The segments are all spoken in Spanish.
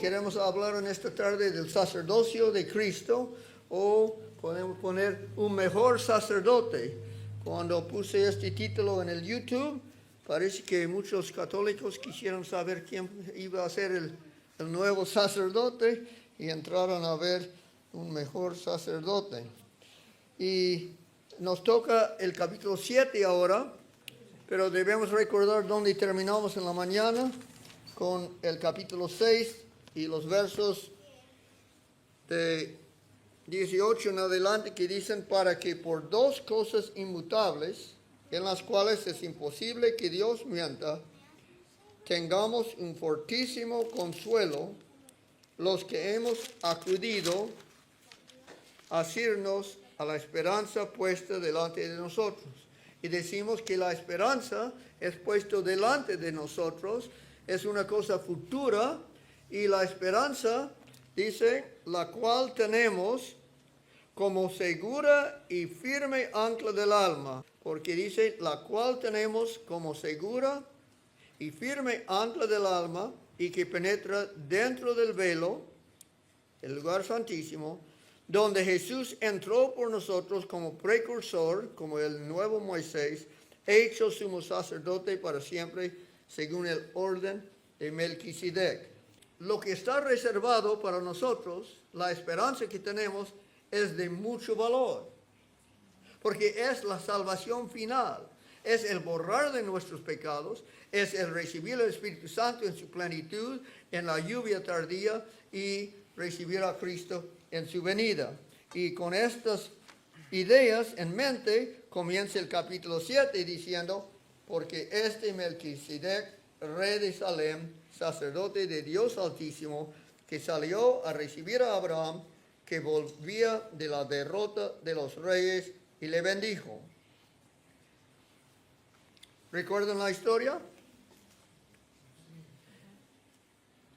queremos hablar en esta tarde del sacerdocio de Cristo, o podemos poner un mejor sacerdote. Cuando puse este título en el YouTube, parece que muchos católicos quisieron saber quién iba a ser el nuevo sacerdote y entraron a ver un mejor sacerdote. Y nos toca el capítulo 7 ahora, pero debemos recordar dónde terminamos en la mañana, con el capítulo 6 y los versos de 18 en adelante, que dicen: para que por dos cosas inmutables, en las cuales es imposible que Dios mienta, tengamos un fortísimo consuelo los que hemos acudido a asirnos a la esperanza puesta delante de nosotros. Y decimos que la esperanza es puesto delante de nosotros, es una cosa futura, y la esperanza, dice, la cual tenemos como segura y firme ancla del alma, porque dice, la cual tenemos como segura y firme ancla del alma, y que penetra dentro del velo, el lugar santísimo, donde Jesús entró por nosotros como precursor, como el nuevo Moisés, hecho sumo sacerdote para siempre, según el orden de Melquisedec. Lo que está reservado para nosotros, la esperanza que tenemos, es de mucho valor, porque es la salvación final, es el borrar de nuestros pecados, es el recibir el Espíritu Santo en su plenitud, en la lluvia tardía, y recibir a Cristo en su venida. Y con estas ideas en mente comienza el capítulo 7 diciendo: porque este Melquisedec, rey de Salem, sacerdote de Dios Altísimo, que salió a recibir a Abraham, que volvía de la derrota de los reyes, y le bendijo. ¿Recuerdan la historia?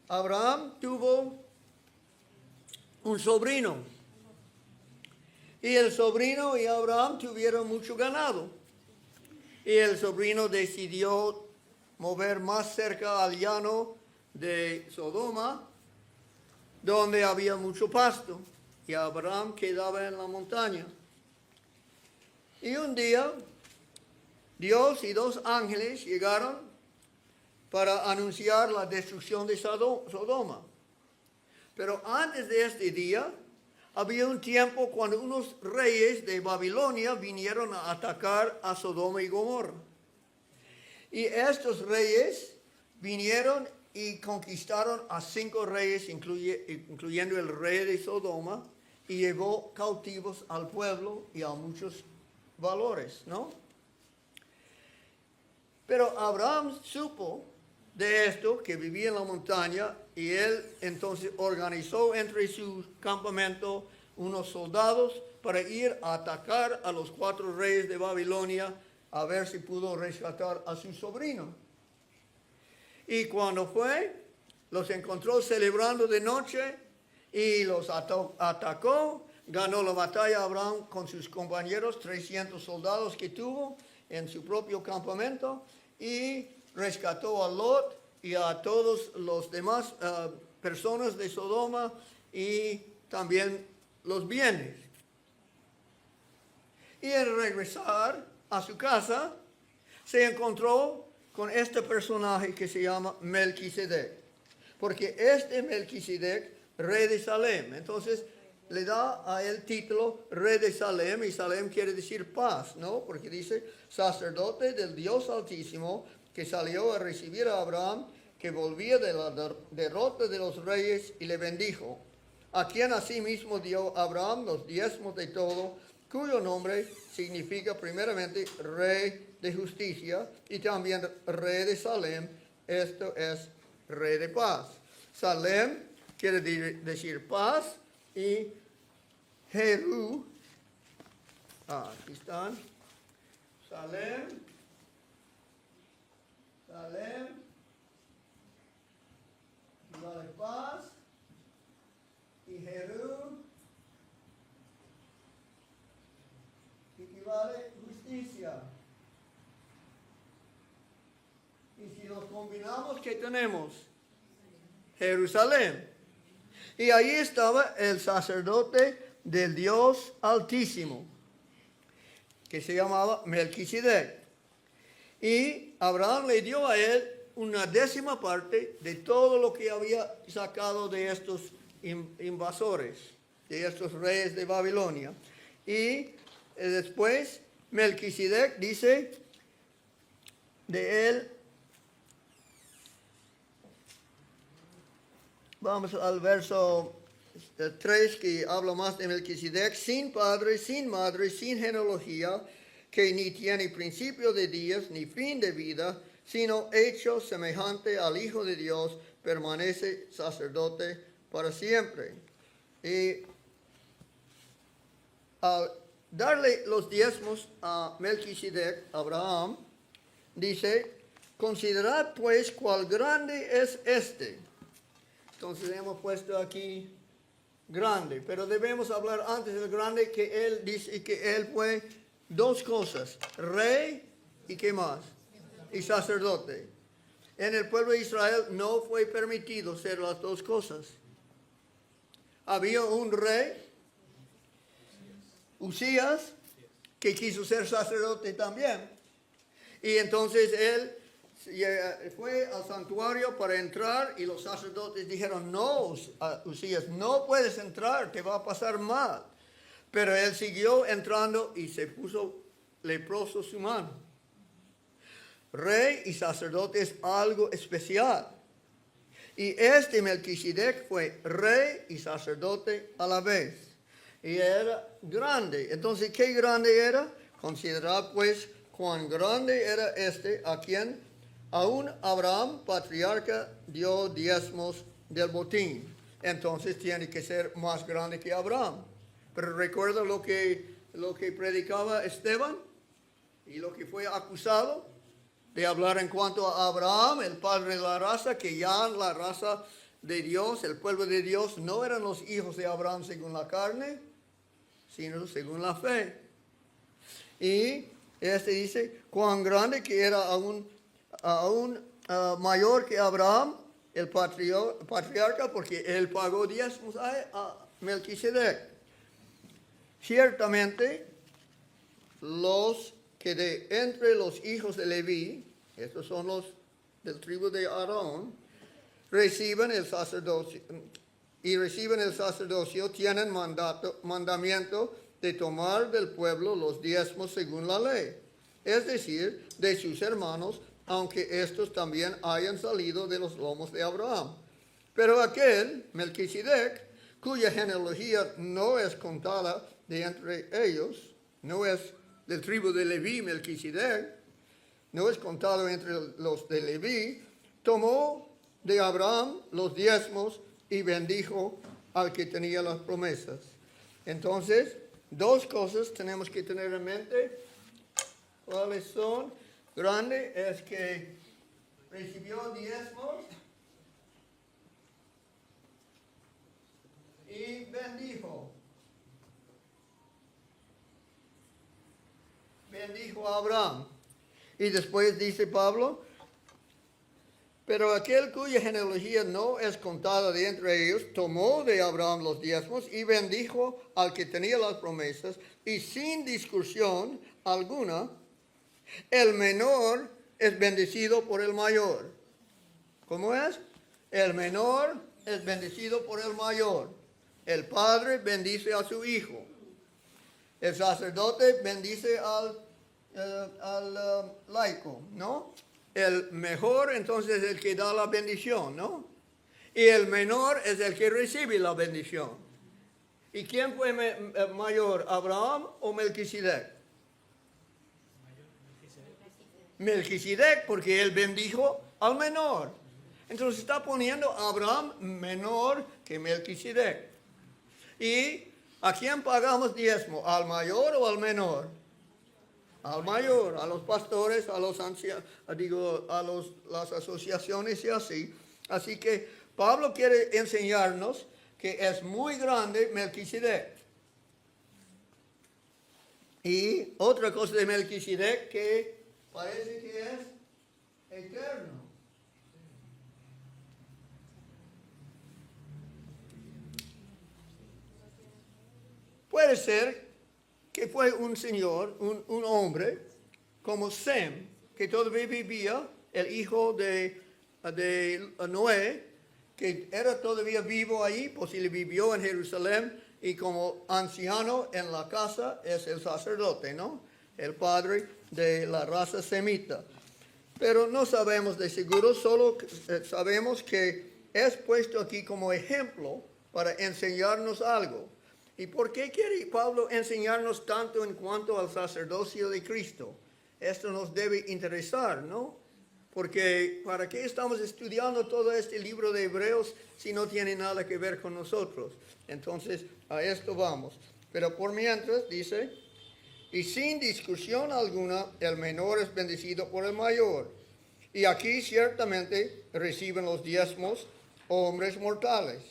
Abraham tuvo un sobrino, y el sobrino y Abraham tuvieron mucho ganado, y el sobrino decidió mover más cerca al llano de Sodoma, donde había mucho pasto, y Abraham quedaba en la montaña. Y un día, Dios y dos ángeles llegaron para anunciar la destrucción de Sodoma. Pero antes de este día, había un tiempo cuando unos reyes de Babilonia vinieron a atacar a Sodoma y Gomorra. Y estos reyes vinieron y conquistaron a 5 reyes, incluyendo el rey de Sodoma, y llevó cautivos al pueblo y a muchos valores, ¿no? Pero Abraham supo de esto, que vivía en la montaña, y él entonces organizó entre su campamento unos soldados para ir a atacar a los 4 reyes de Babilonia, a ver si pudo rescatar a su sobrino. Y cuando fue, los encontró celebrando de noche y los atacó. Ganó la batalla Abraham con sus compañeros, 300 soldados que tuvo en su propio campamento, y rescató a Lot y a todos los demás personas de Sodoma, y también los bienes. Y al regresar a su casa, se encontró con este personaje que se llama Melquisedec, porque este Melquisedec, rey de Salem, entonces le da a él título rey de Salem, y Salem quiere decir paz, ¿no? Porque dice sacerdote del Dios Altísimo, que salió a recibir a Abraham, que volvía de la derrota de los reyes, y le bendijo, a quien asimismo dio Abraham los diezmos de todo, cuyo nombre significa primeramente rey de justicia, y también rey de Salem, esto es rey de paz. Salem quiere decir paz, y Jeru, aquí están, Salem, vale paz, y Jeru equivale justicia. Y si los combinamos, ¿qué tenemos? Jerusalén. Y ahí estaba el sacerdote del Dios Altísimo, que se llamaba Melquisedec. Y Abraham le dio a él una décima parte de todo lo que había sacado de estos invasores, de estos reyes de Babilonia. Y después Melquisedec dice de él, vamos al verso 3 que habla más de Melquisedec: sin padre, sin madre, sin genealogía, que ni tiene principio de días ni fin de vida, sino hecho semejante al Hijo de Dios, permanece sacerdote para siempre. Y al darle los diezmos a Melquisedec, Abraham, dice: considerad pues cuál grande es este. Entonces hemos puesto aquí grande, pero debemos hablar antes del grande, que él dice que él fue dos cosas: rey y ¿qué más? Y sacerdote. En el pueblo de Israel no fue permitido ser las dos cosas. Había un rey, Usías, que quiso ser sacerdote también. Y entonces él fue al santuario para entrar y los sacerdotes dijeron: no, Usías, no puedes entrar, te va a pasar mal. Pero él siguió entrando y se puso leproso su mano. Rey y sacerdote es algo especial. Y este Melquisedec fue rey y sacerdote a la vez. Y era grande. Entonces, ¿qué grande era? Considerad pues cuán grande era este, a quien aún Abraham, patriarca, dio diezmos del botín. Entonces tiene que ser más grande que Abraham. Pero recuerda lo que predicaba Esteban y lo que fue acusado de hablar en cuanto a Abraham, el padre de la raza, que ya la raza de Dios, el pueblo de Dios, no eran los hijos de Abraham según la carne, sino según la fe. Y este dice: cuán grande que era aún mayor que Abraham, el patriarca, porque él pagó diezmos a Melquisedec. Ciertamente, los que de entre los hijos de Leví, estos son los del tribu de Aarón, reciben el sacerdocio, tienen mandamiento de tomar del pueblo los diezmos según la ley, es decir, de sus hermanos, aunque estos también hayan salido de los lomos de Abraham. Pero aquel, Melquisedec, cuya genealogía no es contada de entre ellos, no es del tribu de Leví, Melquisedec, no es contado entre los de Leví, tomó de Abraham los diezmos y bendijo al que tenía las promesas. Entonces, dos cosas tenemos que tener en mente. ¿Cuáles son? Grande es que recibió diezmos y bendijo. Bendijo a Abraham. Y después dice Pablo: pero aquel cuya genealogía no es contada de entre ellos, tomó de Abraham los diezmos y bendijo al que tenía las promesas, y sin discusión alguna, el menor es bendecido por el mayor. ¿Cómo es? El menor es bendecido por el mayor. El padre bendice a su hijo. El sacerdote bendice al laico, ¿no? El mejor entonces es el que da la bendición, ¿no? Y el menor es el que recibe la bendición. ¿Y quién fue mayor, Abraham o Melquisedec? Melquisedec, porque él bendijo al menor. Entonces está poniendo a Abraham menor que Melquisedec. ¿Y a quién pagamos diezmo? ¿Al mayor o al menor? Al mayor, a los pastores, a los ancianos, las asociaciones y así. Así que Pablo quiere enseñarnos que es muy grande Melquisedec. Y otra cosa de Melquisedec que parece que es eterno. puede ser que fue un señor, un hombre, como Sem, que todavía vivía, el hijo de Noé, que era todavía vivo ahí, pues él vivió en Jerusalén, y como anciano en la casa es el sacerdote, ¿no? El padre de la raza semita. Pero no sabemos de seguro, solo sabemos que es puesto aquí como ejemplo para enseñarnos algo. ¿Y por qué quiere Pablo enseñarnos tanto en cuanto al sacerdocio de Cristo? Esto nos debe interesar, ¿no? Porque ¿para qué estamos estudiando todo este libro de Hebreos si no tiene nada que ver con nosotros? Entonces, a esto vamos. Pero por mientras, dice, y sin discusión alguna, el menor es bendecido por el mayor. Y aquí ciertamente reciben los diezmos hombres mortales.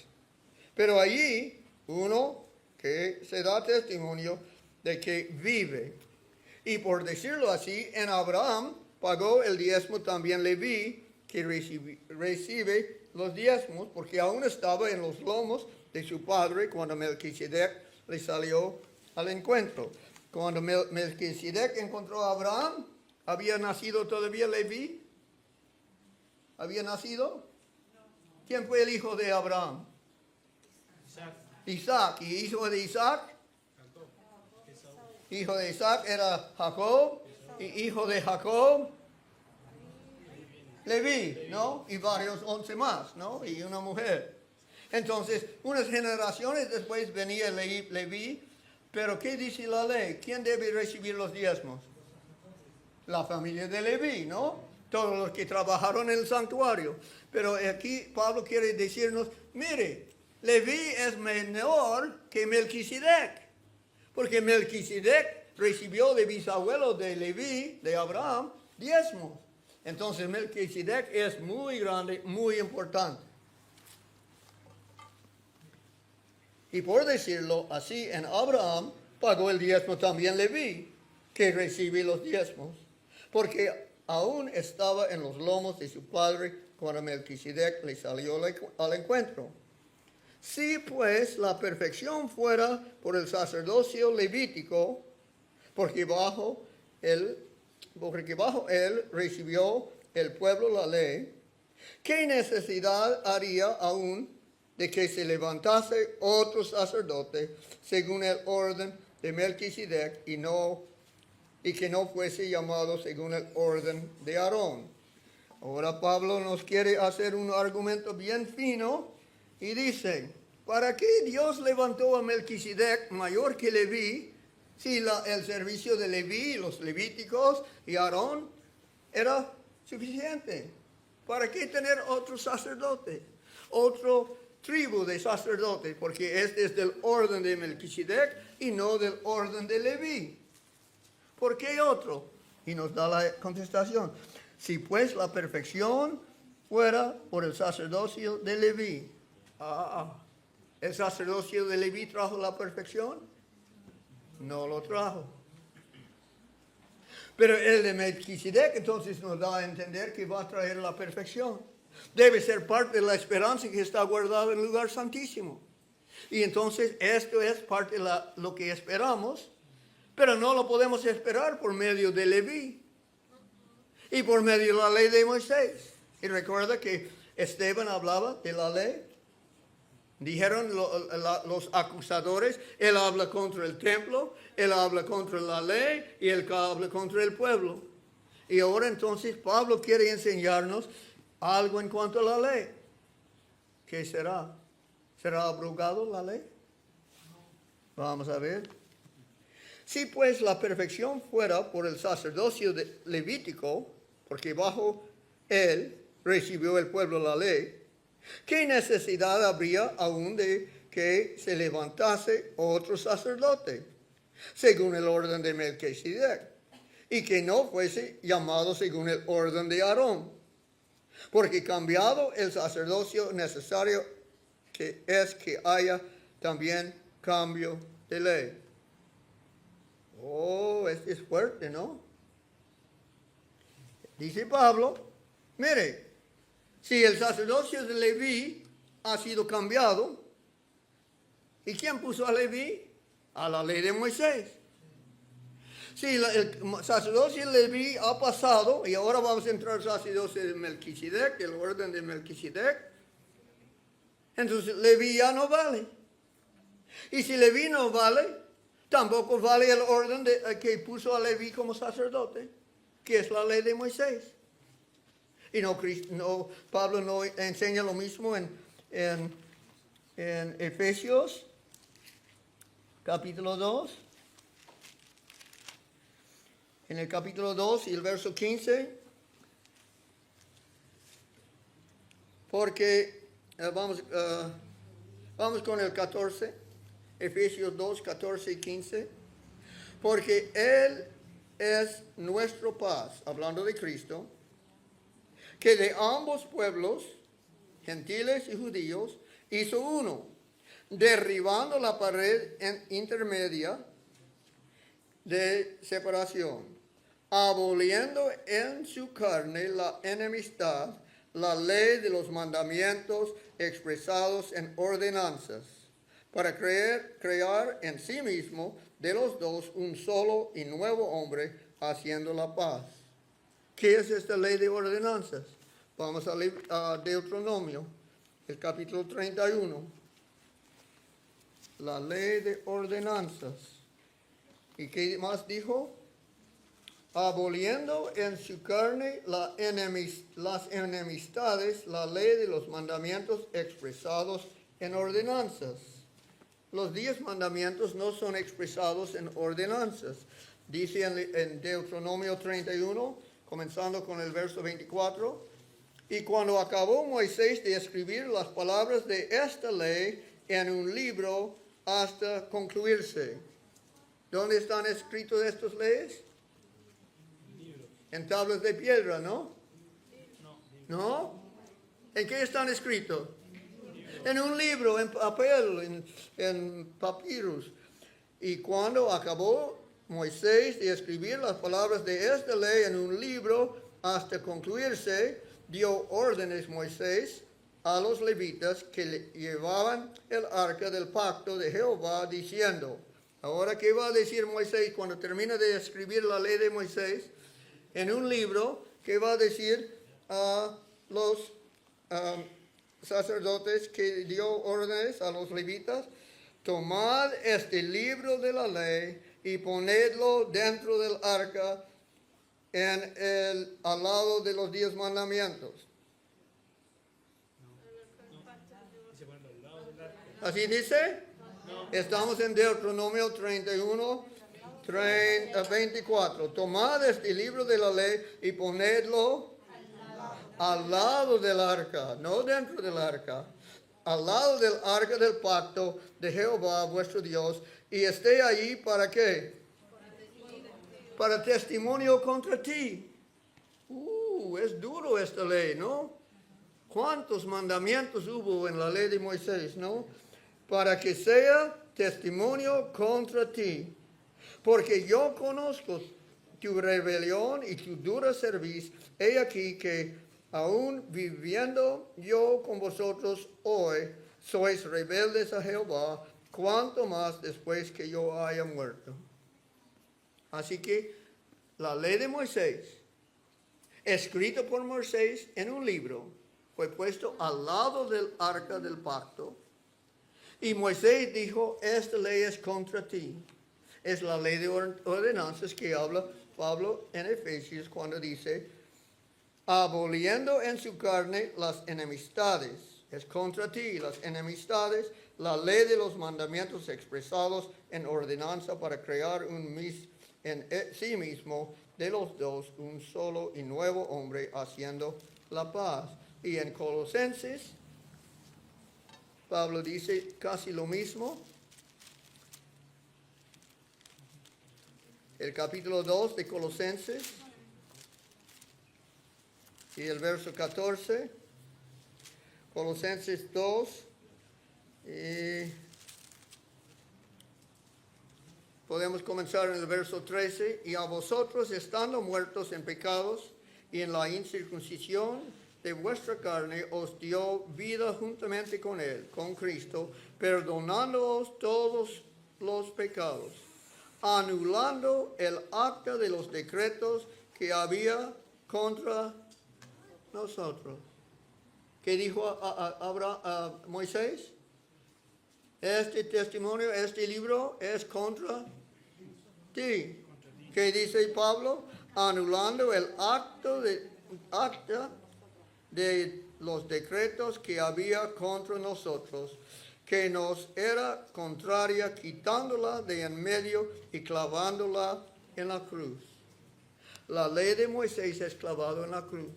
Pero allí uno que se da testimonio de que vive. Y por decirlo así, en Abraham pagó el diezmo también Leví, que recibe los diezmos, porque aún estaba en los lomos de su padre cuando Melquisedec le salió al encuentro. Cuando Melquisedec encontró a Abraham, ¿había nacido todavía Leví? ¿Había nacido? ¿Quién fue el hijo de Abraham? Isaac. ¿Y hijo de Isaac? Hijo de Isaac era Jacob. Y hijo de Jacob, Leví, ¿no? Y varios 11 más, ¿no? Y una mujer. Entonces, unas generaciones después venía Leví. Pero ¿qué dice la ley? ¿Quién debe recibir los diezmos? La familia de Leví, ¿no? Todos los que trabajaron en el santuario. Pero aquí Pablo quiere decirnos, mire, Leví es menor que Melquisedec. Porque Melquisedec recibió de bisabuelo de Leví, de Abraham, diezmos. Entonces Melquisedec es muy grande, muy importante. Y por decirlo así, en Abraham pagó el diezmo también Leví, que recibe los diezmos, porque aún estaba en los lomos de su padre cuando Melquisedec le salió al encuentro. Si pues la perfección fuera por el sacerdocio levítico, porque bajo él recibió el pueblo la ley, ¿qué necesidad haría aún de que se levantase otro sacerdote según el orden de Melquisedec y que no fuese llamado según el orden de Aarón? Ahora Pablo nos quiere hacer un argumento bien fino y dice, ¿para qué Dios levantó a Melquisedec mayor que Leví si el servicio de Leví, los levíticos y Aarón era suficiente? ¿Para qué tener otro sacerdote? Otro tribu de sacerdotes, porque este es del orden de Melquisedec y no del orden de Leví. ¿Por qué otro? Y nos da la contestación. Si pues la perfección fuera por el sacerdocio de Leví. ¿El sacerdocio de Leví trajo la perfección? No lo trajo. Pero el de Melquisedec entonces nos da a entender que va a traer la perfección. Debe ser parte de la esperanza que está guardada en el lugar santísimo. Y entonces esto es parte de lo que esperamos, pero no lo podemos esperar por medio de Leví y por medio de la ley de Moisés. Y recuerda que Esteban hablaba de la ley. Dijeron los acusadores, él habla contra el templo, él habla contra la ley y él habla contra el pueblo. Y ahora entonces Pablo quiere enseñarnos algo en cuanto a la ley. ¿Qué será? ¿Será abrogado la ley? Vamos a ver. Si pues la perfección fuera por el sacerdocio levítico, porque bajo él recibió el pueblo la ley, ¿qué necesidad habría aún de que se levantase otro sacerdote, según el orden de Melquisedec, y que no fuese llamado según el orden de Aarón? Porque cambiado el sacerdocio necesario que es que haya también cambio de ley. Oh, este es fuerte, ¿no? Dice Pablo, mire, si el sacerdocio de Leví ha sido cambiado, ¿y quién puso a Leví? a la ley de Moisés. Sí, el sacerdocio de Leví ha pasado y ahora vamos a entrar al sacerdocio de Melquisedec, el orden de Melquisedec. Entonces Leví ya no vale. Y si Leví no vale, tampoco vale el orden que puso a Leví como sacerdote, que es la ley de Moisés. Y Pablo no enseña lo mismo en Efesios capítulo 2. En el capítulo 2 y el verso 15. Porque vamos con el 14. Efesios 2, 14 y 15. Porque Él es nuestro paz, hablando de Cristo, que de ambos pueblos, gentiles y judíos, hizo uno, derribando la pared intermedia de separación, aboliendo en su carne la enemistad, la ley de los mandamientos expresados en ordenanzas, para crear en sí mismo de los dos un solo y nuevo hombre, haciendo la paz. ¿Qué es esta ley de ordenanzas? Vamos a Deuteronomio, el capítulo 31. La ley de ordenanzas. ¿Y qué más dijo? Aboliendo en su carne las enemistades, la ley de los mandamientos expresados en ordenanzas. Los 10 mandamientos no son expresados en ordenanzas. Dice en Deuteronomio 31, comenzando con el verso 24, y cuando acabó Moisés de escribir las palabras de esta ley en un libro hasta concluirse. ¿Dónde están escritas estas leyes? En tablas de piedra, ¿no? ¿No? ¿En qué están escritos? En un libro, en papel, en papyrus. Y cuando acabó Moisés de escribir las palabras de esta ley en un libro hasta concluirse, dio órdenes Moisés a los levitas que llevaban el arca del pacto de Jehová, diciendo, ahora, ¿qué va a decir Moisés cuando termina de escribir la ley de Moisés? En un libro, ¿qué va a decir a los sacerdotes que dio órdenes a los levitas? Tomad este libro de la ley y ponedlo dentro del arca al lado de los 10 mandamientos. ¿Así dice? Estamos en Deuteronomio 31, 24. Tomad este libro de la ley y ponedlo al lado del arca, no dentro del arca, al lado del arca del pacto de Jehová vuestro Dios, y esté allí ¿para qué? Para testimonio contra ti. Es duro esta ley, ¿no? ¿Cuántos mandamientos hubo en la ley de Moisés, no? Para que sea testimonio contra ti. Porque yo conozco tu rebelión y tu dura cerviz. He aquí que aún viviendo yo con vosotros hoy, sois rebeldes a Jehová, cuanto más después que yo haya muerto. Así que la ley de Moisés, escrita por Moisés en un libro, fue puesto al lado del arca del pacto. Y Moisés dijo, esta ley es contra ti. Es la ley de ordenanzas que habla Pablo en Efesios cuando dice, aboliendo en su carne las enemistades. Es contra ti las enemistades, la ley de los mandamientos expresados en ordenanza para crear en sí mismo de los dos un solo y nuevo hombre, haciendo la paz. Y en Colosenses, Pablo dice casi lo mismo. El capítulo 2 de Colosenses y el verso 14. Colosenses 2 y podemos comenzar en el verso 13. Y a vosotros, estando muertos en pecados y en la incircuncisión de vuestra carne, os dio vida juntamente con él, con Cristo, perdonándoos todos los pecados, anulando el acta de los decretos que había contra nosotros. ¿Qué dijo a Moisés? Este testimonio, este libro es contra ti. ¿Qué dice Pablo? Anulando el acta de los decretos que había contra nosotros, que nos era contraria, quitándola de en medio y clavándola en la cruz. La ley de Moisés es clavada en la cruz.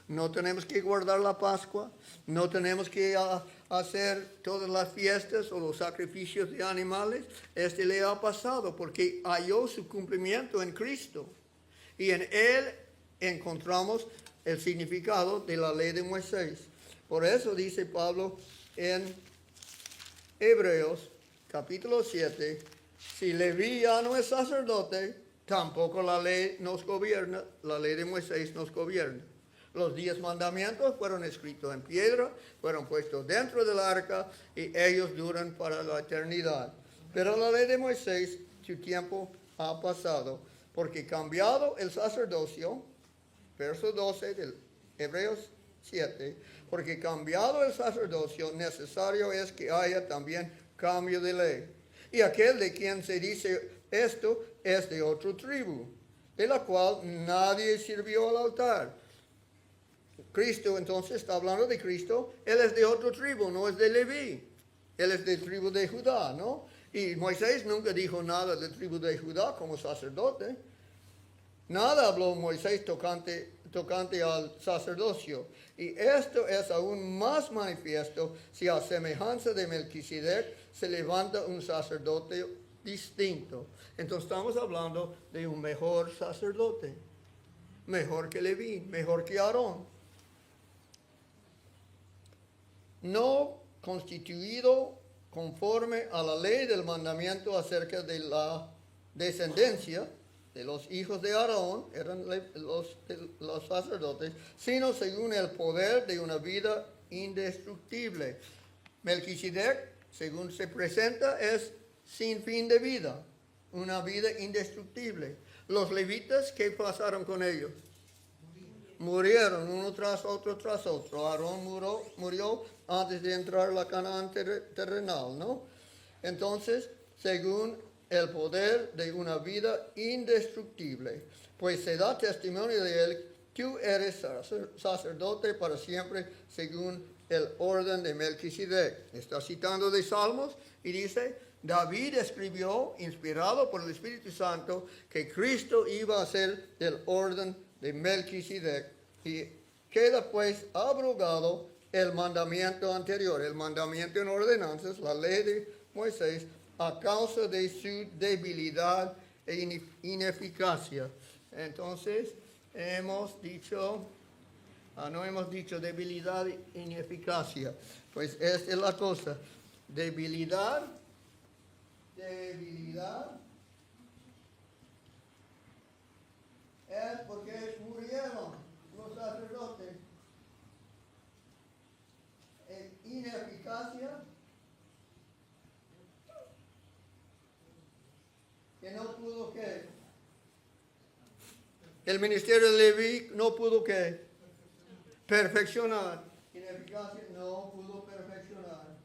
No tenemos que guardar la Pascua, no tenemos que hacer todas las fiestas o los sacrificios de animales. Este le ha pasado porque halló su cumplimiento en Cristo. Y en Él encontramos el significado de la ley de Moisés. Por eso dice Pablo en Hebreos capítulo 7, si Leví ya no es sacerdote, tampoco la ley nos gobierna, la ley de Moisés nos gobierna. Los 10 mandamientos fueron escritos en piedra, fueron puestos dentro del arca y ellos duran para la eternidad. Pero la ley de Moisés, su tiempo ha pasado, porque cambiado el sacerdocio, verso 12 del Hebreos 7, porque cambiado el sacerdocio, necesario es que haya también cambio de ley. Y aquel de quien se dice esto es de otra tribu, de la cual nadie sirvió al altar. Cristo, entonces, está hablando de Cristo, Él es de otra tribu, no es de Leví. Él es de tribu de Judá, ¿no? Y Moisés nunca dijo nada de tribu de Judá como sacerdote. Nada habló Moisés tocante al sacerdocio. Y esto es aún más manifiesto si a semejanza de Melquisedec se levanta un sacerdote distinto. Entonces estamos hablando de un mejor sacerdote. Mejor que Leví, mejor que Aarón. No constituido conforme a la ley del mandamiento acerca de la descendencia de los hijos de Aarón, eran los sacerdotes, sino según el poder de una vida indestructible. Melquisedec, según se presenta, es sin fin de vida, una vida indestructible. Los levitas, ¿qué pasaron con ellos? Murieron uno tras otro tras otro. Aarón murió antes de entrar a la Canaán terrenal, ¿no? Entonces, según el poder de una vida indestructible, pues se da testimonio de él, tú eres sacerdote para siempre según el orden de Melquisedec. Está citando de Salmos y dice, David escribió, inspirado por el Espíritu Santo, que Cristo iba a ser del orden de Melquisedec, y queda pues abrogado el mandamiento anterior, el mandamiento en ordenanzas, la ley de Moisés, a causa de su debilidad e ineficacia. Entonces, no hemos dicho debilidad e ineficacia, pues esta es la cosa, debilidad, es porque murieron los sacerdotes. Ineficacia, que no pudo que. El ministerio de Leví no pudo que perfeccionar. Ineficacia, no pudo perfeccionar.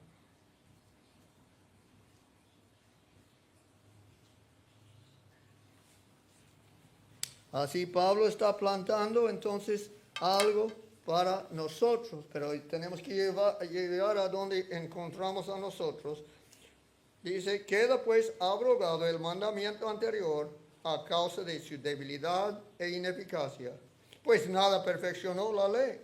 Así Pablo está plantando entonces algo para nosotros, pero tenemos que llegar a donde encontramos a nosotros. Dice, queda pues abrogado el mandamiento anterior a causa de su debilidad e ineficacia, pues nada perfeccionó la ley.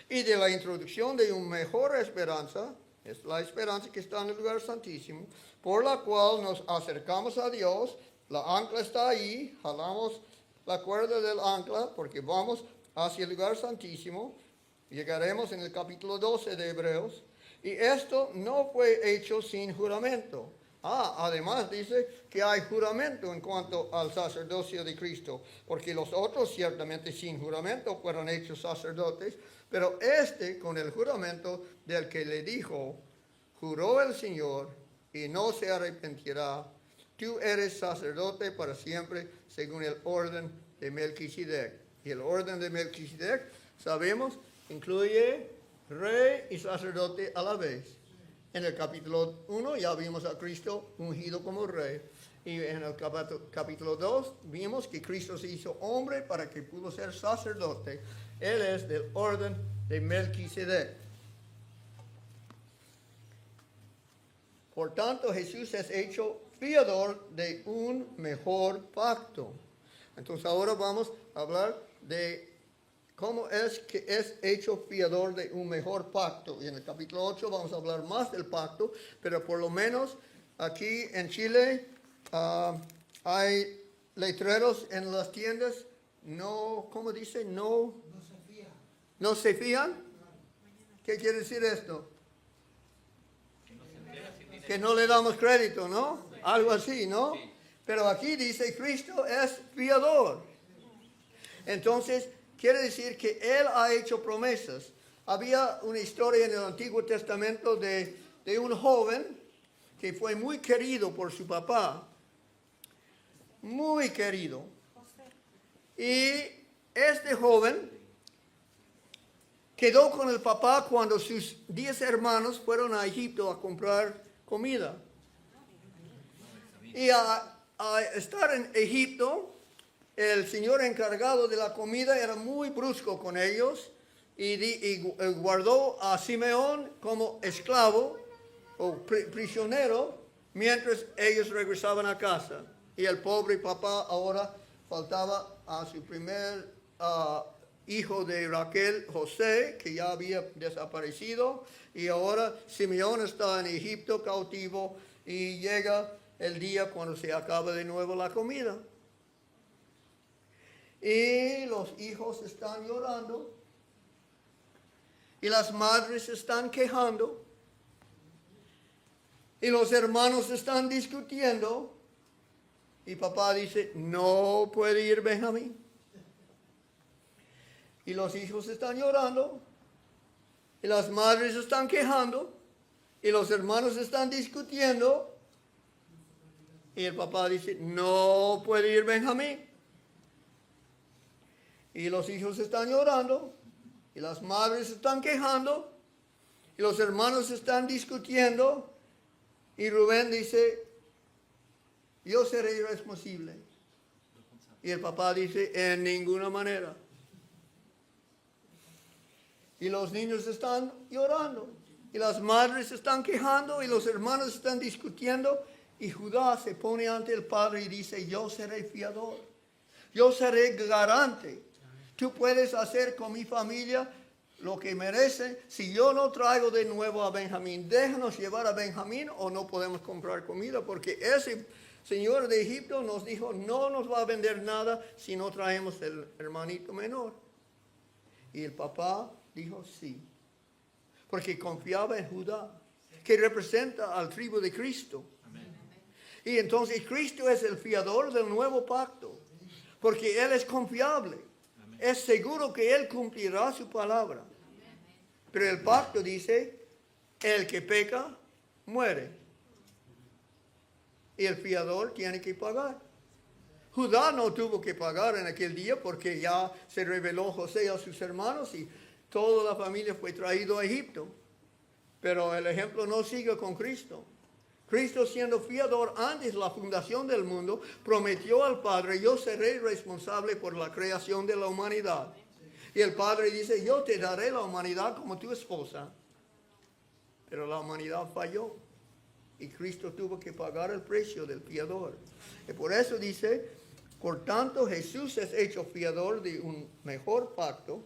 Y de la introducción de una mejor esperanza, es la esperanza que está en el lugar santísimo, por la cual nos acercamos a Dios, la ancla está ahí, jalamos la cuerda del ancla porque vamos hacia el lugar santísimo, llegaremos en el capítulo 12 de Hebreos, y esto no fue hecho sin juramento. Además dice que hay juramento en cuanto al sacerdocio de Cristo, porque los otros ciertamente sin juramento fueron hechos sacerdotes, pero con el juramento del que le dijo, juró el Señor y no se arrepentirá, tú eres sacerdote para siempre según el orden de Melquisedec. Y el orden de Melquisedec, sabemos, incluye rey y sacerdote a la vez. En el capítulo 1 ya vimos a Cristo ungido como rey. Y en el capítulo 2 vimos que Cristo se hizo hombre para que pudo ser sacerdote. Él es del orden de Melquisedec. Por tanto, Jesús es hecho fiador de un mejor pacto. Entonces ahora vamos a hablar de cómo es que es hecho fiador de un mejor pacto. Y en el capítulo 8 vamos a hablar más del pacto, pero por lo menos aquí en Chile hay letreros en las tiendas, no, ¿cómo dice? No se fían. ¿No se fían? ¿Qué quiere decir esto? Que no le damos crédito, ¿no? Algo así, ¿no? Pero aquí dice, Cristo es fiador. Entonces, quiere decir que Él ha hecho promesas. Había una historia en el Antiguo Testamento de un joven que fue muy querido por su papá. Muy querido. Y este joven quedó con el papá cuando sus 10 hermanos fueron a Egipto a comprar comida. Y a estar en Egipto, el señor encargado de la comida era muy brusco con ellos y guardó a Simeón como esclavo o prisionero mientras ellos regresaban a casa. Y el pobre papá ahora faltaba a su primer hijo de Raquel, José, que ya había desaparecido, y ahora Simeón está en Egipto cautivo y llega el día cuando se acaba de nuevo la comida. Y los hijos están llorando y las madres están quejando y los hermanos están discutiendo y papá dice, no puede ir Benjamín. Y los hijos están llorando, y las madres están quejando, y los hermanos están discutiendo, y el papá dice, no puede ir Benjamín. Y los hijos están llorando, y las madres están quejando, y los hermanos están discutiendo, y Rubén dice, yo seré irresponsable. Y el papá dice, en ninguna manera. Y los niños están llorando, y las madres están quejando, y los hermanos están discutiendo, y Judá se pone ante el padre y dice, yo seré fiador, yo seré garante. Tú puedes hacer con mi familia lo que merece. Si yo no traigo de nuevo a Benjamín, déjanos llevar a Benjamín o no podemos comprar comida, porque ese señor de Egipto nos dijo, no nos va a vender nada si no traemos el hermanito menor. Y el papá dijo sí, porque confiaba en Judá, que representa al tribu de Cristo. Amén. Y entonces Cristo es el fiador del nuevo pacto, porque Él es confiable. Amén. Es seguro que Él cumplirá su palabra. Pero el pacto dice, el que peca, muere. Y el fiador tiene que pagar. Judá no tuvo que pagar en aquel día porque ya se reveló José a sus hermanos y toda la familia fue traído a Egipto. Pero el ejemplo no sigue con Cristo. Cristo, siendo fiador antes de la fundación del mundo, prometió al Padre, yo seré responsable por la creación de la humanidad. Y el Padre dice, yo te daré la humanidad como tu esposa. Pero la humanidad falló. Y Cristo tuvo que pagar el precio del fiador. Y por eso dice, por tanto Jesús es hecho fiador de un mejor pacto.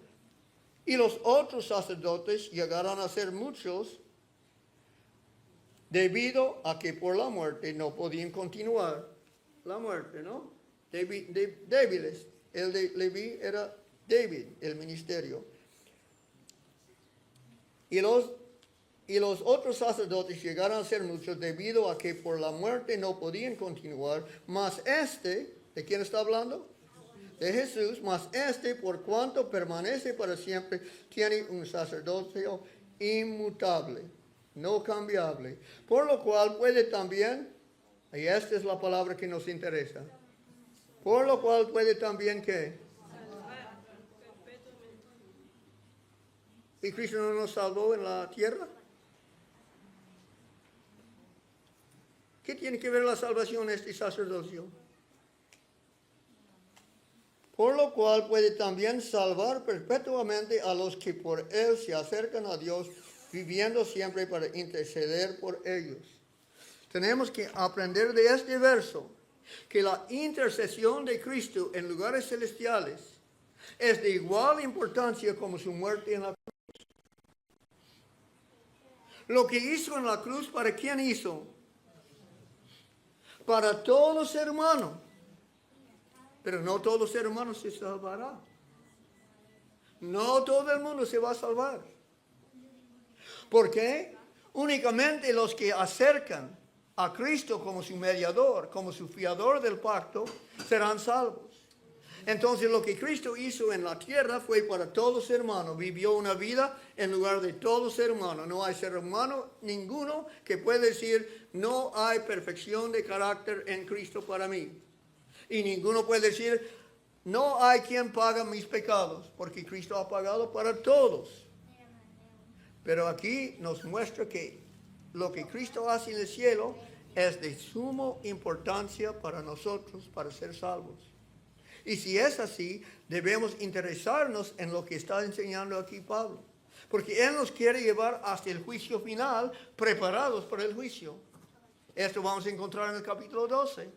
Y los otros sacerdotes llegarán a ser muchos debido a que por la muerte no podían continuar. La muerte, ¿no? Débiles. El de Leví era débil, el ministerio. Y los otros sacerdotes llegaron a ser muchos debido a que por la muerte no podían continuar. Mas ¿de quién está hablando? De Jesús. Mas por cuanto permanece para siempre, tiene un sacerdocio inmutable, no cambiable. Por lo cual puede también Y esta es la palabra que nos interesa. Por lo cual puede también que. ¿Y Cristo no nos salvó en la tierra? ¿Qué tiene que ver la salvación este sacerdocio? Por lo cual puede también salvar perpetuamente a los que por él se acercan a Dios, viviendo siempre para interceder por ellos. Tenemos que aprender de este verso que la intercesión de Cristo en lugares celestiales es de igual importancia como su muerte en la cruz. Lo que hizo en la cruz, ¿para quién hizo? Para todos los hermanos. Pero no todos los hermanos se salvarán. No todo el mundo se va a salvar. ¿Por qué? Únicamente los que acercan a Cristo como su mediador, como su fiador del pacto, serán salvos. Entonces lo que Cristo hizo en la tierra fue para todos los hermanos. Vivió una vida en lugar de todos los hermanos. No hay ser humano ninguno que pueda decir, no hay perfección de carácter en Cristo para mí. Y ninguno puede decir, no hay quien pague mis pecados, porque Cristo ha pagado para todos. Pero aquí nos muestra que lo que Cristo hace en el cielo es de suma importancia para nosotros, para ser salvos. Y si es así, debemos interesarnos en lo que está enseñando aquí Pablo. Porque él nos quiere llevar hasta el juicio final, preparados para el juicio. Esto vamos a encontrar en el capítulo 12.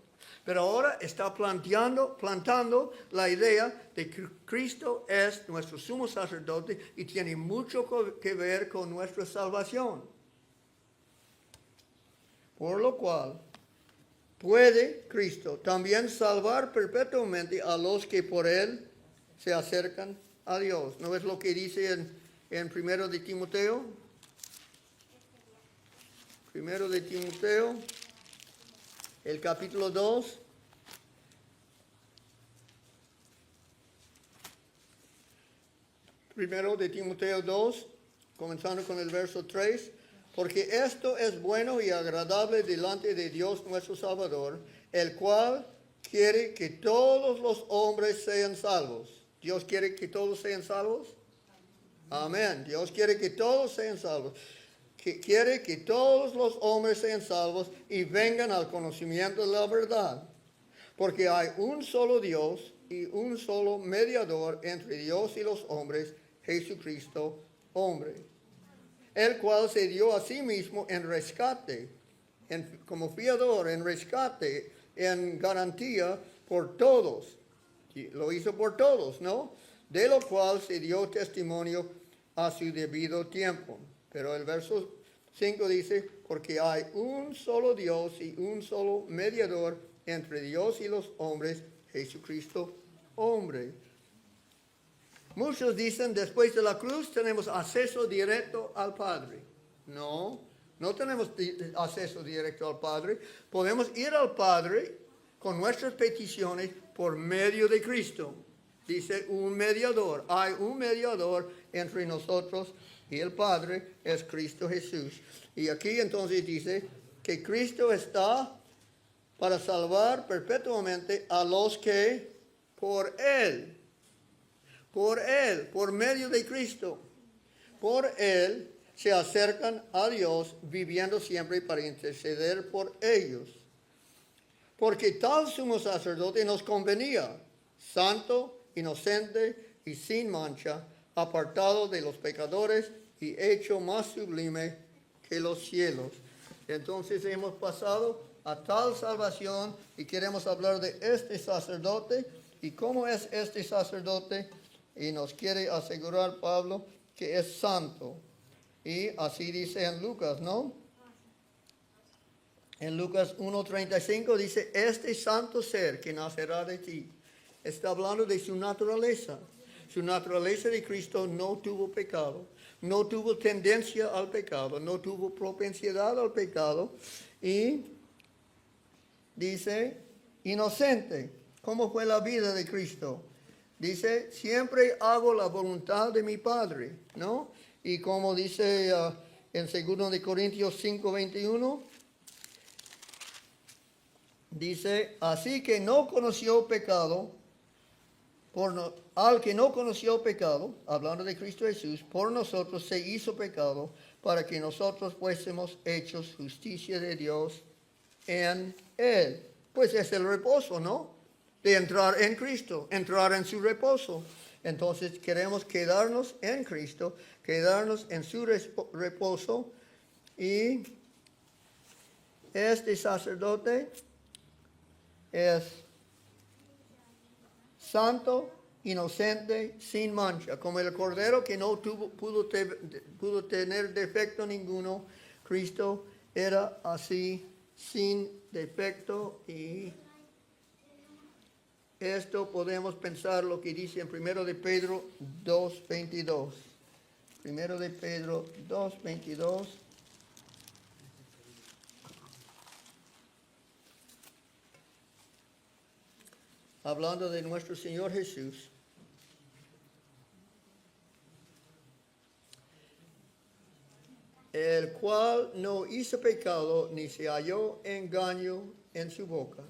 Pero ahora está plantando la idea de que Cristo es nuestro sumo sacerdote y tiene mucho que ver con nuestra salvación. Por lo cual, puede Cristo también salvar perpetuamente a los que por él se acercan a Dios. ¿No es lo que dice en 1 de Timoteo? 1 de Timoteo, el capítulo 2. Primero de Timoteo 2, comenzando con el verso 3. Porque esto es bueno y agradable delante de Dios nuestro Salvador, el cual quiere que todos los hombres sean salvos. ¿Dios quiere que todos sean salvos? Amén. Dios quiere que todos sean salvos. Quiere que todos los hombres sean salvos y vengan al conocimiento de la verdad. Porque hay un solo Dios y un solo mediador entre Dios y los hombres, Jesucristo, hombre. El cual se dio a sí mismo en rescate, como fiador, en rescate, en garantía por todos. Lo hizo por todos, ¿no? De lo cual se dio testimonio a su debido tiempo. Pero el verso 5 dice, porque hay un solo Dios y un solo mediador entre Dios y los hombres, Jesucristo, hombre. Muchos dicen, después de la cruz tenemos acceso directo al Padre. No tenemos acceso directo al Padre. Podemos ir al Padre con nuestras peticiones por medio de Cristo. Dice un mediador. Hay un mediador entre nosotros y el Padre, es Cristo Jesús. Y aquí entonces dice que Cristo está para salvar perpetuamente a los que por Él, por medio de Cristo, por Él se acercan a Dios, viviendo siempre para interceder por ellos. Porque tal sumo sacerdote nos convenía, santo, inocente y sin mancha, apartado de los pecadores y hecho más sublime que los cielos. Entonces hemos pasado a tal salvación y queremos hablar de este sacerdote. ¿Y cómo es este sacerdote? Y nos quiere asegurar Pablo que es santo. Y así dice en Lucas, ¿no? En Lucas 1:35 dice, este santo ser que nacerá de ti. Está hablando de su naturaleza. Su naturaleza de Cristo no tuvo pecado, no tuvo tendencia al pecado, no tuvo propensidad al pecado. Y dice, inocente. ¿Cómo fue la vida de Cristo? Dice, siempre hago la voluntad de mi Padre, ¿no? Y como dice en 2 de Corintios 5:21, Dice, así que no conoció pecado, al que no conoció pecado, hablando de Cristo Jesús, por nosotros se hizo pecado para que nosotros fuésemos hechos justicia de Dios en Él. Pues es el reposo, ¿no? De entrar en Cristo, entrar en su reposo. Entonces queremos quedarnos en Cristo, quedarnos en su reposo, y este sacerdote es santo, inocente, sin mancha, como el cordero que no pudo tener defecto ninguno. Cristo era así, sin defecto, y esto podemos pensar lo que dice en 1 de Pedro 2:22. 1 de Pedro 2:22. Hablando de nuestro Señor Jesús. El cual no hizo pecado ni se halló engaño en su boca.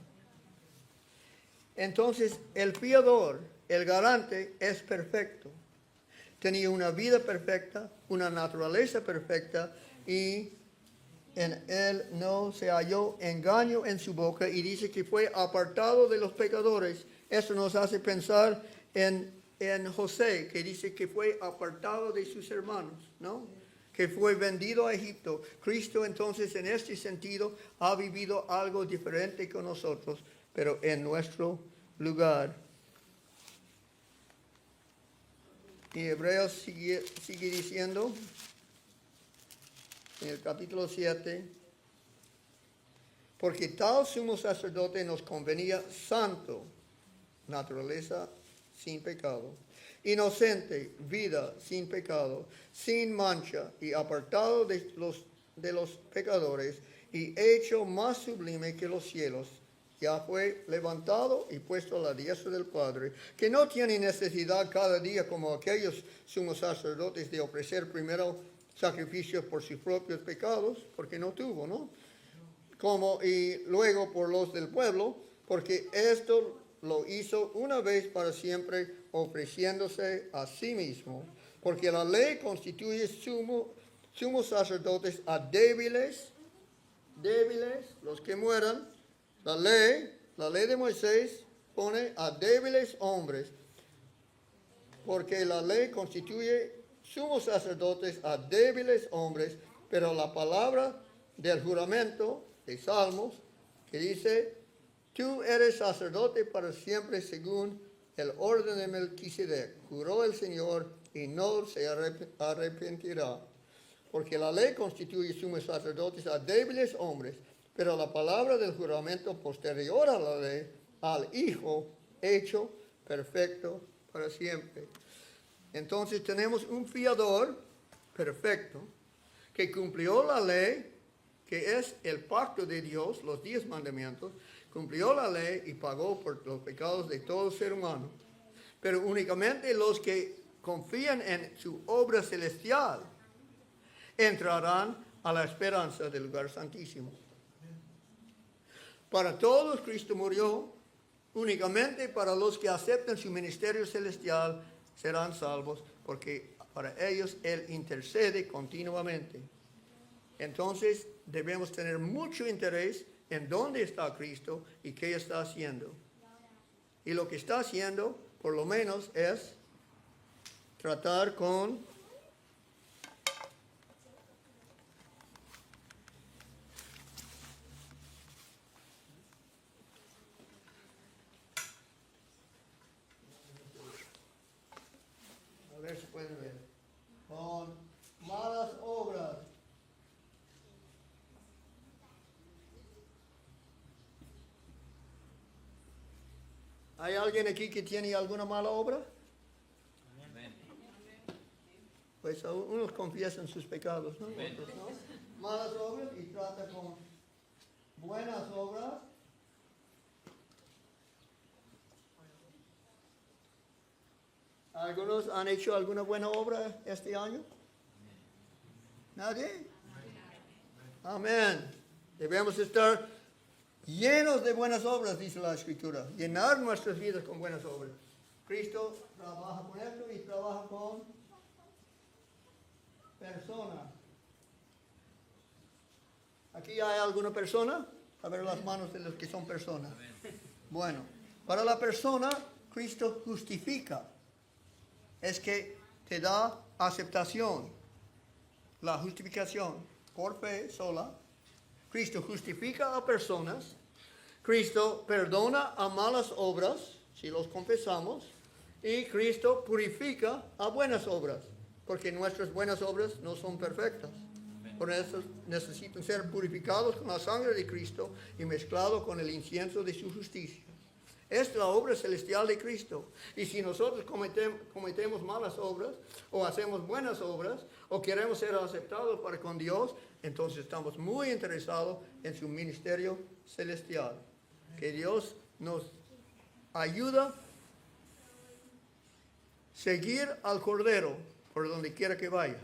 Entonces, el fiador, el garante, es perfecto. Tenía una vida perfecta, una naturaleza perfecta, y en él no se halló engaño en su boca, y dice que fue apartado de los pecadores. Eso nos hace pensar en José, que dice que fue apartado de sus hermanos, ¿no? Que fue vendido a Egipto. Cristo entonces en este sentido ha vivido algo diferente con nosotros, pero en nuestro lugar. Y Hebreos sigue diciendo en el capítulo 7, porque tal sumo sacerdote nos convenía santo, naturaleza sin pecado, inocente, vida sin pecado, sin mancha y apartado de los pecadores, y hecho más sublime que los cielos. Ya fue levantado y puesto a la diestra del Padre, que no tiene necesidad cada día como aquellos sumos sacerdotes de ofrecer primero sacrificios por sus propios pecados, porque no tuvo, ¿no? Y luego por los del pueblo, porque esto lo hizo una vez para siempre, ofreciéndose a sí mismo. Porque la ley constituye sumos sacerdotes a débiles, los que mueran. La ley de Moisés pone a débiles hombres, porque la ley constituye sumos sacerdotes a débiles hombres, pero la palabra del juramento de Salmos, que dice, tú eres sacerdote para siempre según el orden de Melquisedec, juró el Señor y no se arrepentirá. Porque la ley constituye sumos sacerdotes a débiles hombres, pero la palabra del juramento posterior a la ley, al Hijo hecho perfecto para siempre. Entonces tenemos un fiador perfecto que cumplió la ley, que es el pacto de Dios, los 10 mandamientos, cumplió la ley y pagó por los pecados de todo ser humano. Pero únicamente los que confían en su obra celestial entrarán a la esperanza del lugar santísimo. Para todos Cristo murió, únicamente para los que aceptan su ministerio celestial serán salvos, porque para ellos Él intercede continuamente. Entonces debemos tener mucho interés en dónde está Cristo y qué está haciendo. Y lo que está haciendo, por lo menos, es tratar con se puede ver, con malas obras. ¿Hay alguien aquí que tiene alguna mala obra? Amén. Pues unos confiesan sus pecados, ¿no? Otros, ¿no? Malas obras, y trata con buenas obras. ¿Algunos han hecho alguna buena obra este año? ¿Nadie? Amén. Debemos estar llenos de buenas obras, dice la Escritura. Llenar nuestras vidas con buenas obras. Cristo trabaja con esto y trabaja con personas. ¿Aquí hay alguna persona? A ver las manos de los que son personas. Bueno, para la persona, Cristo justifica. Es que te da aceptación. La justificación por fe sola. Cristo justifica a personas. Cristo perdona a malas obras, si los confesamos. Y Cristo purifica a buenas obras, porque nuestras buenas obras no son perfectas. Por eso necesitan ser purificados con la sangre de Cristo y mezclados con el incienso de su justicia. Es la obra celestial de Cristo. Y si nosotros cometemos malas obras, o hacemos buenas obras, o queremos ser aceptados para con Dios, entonces estamos muy interesados en su ministerio celestial. Que Dios nos ayuda a seguir al Cordero por donde quiera que vaya.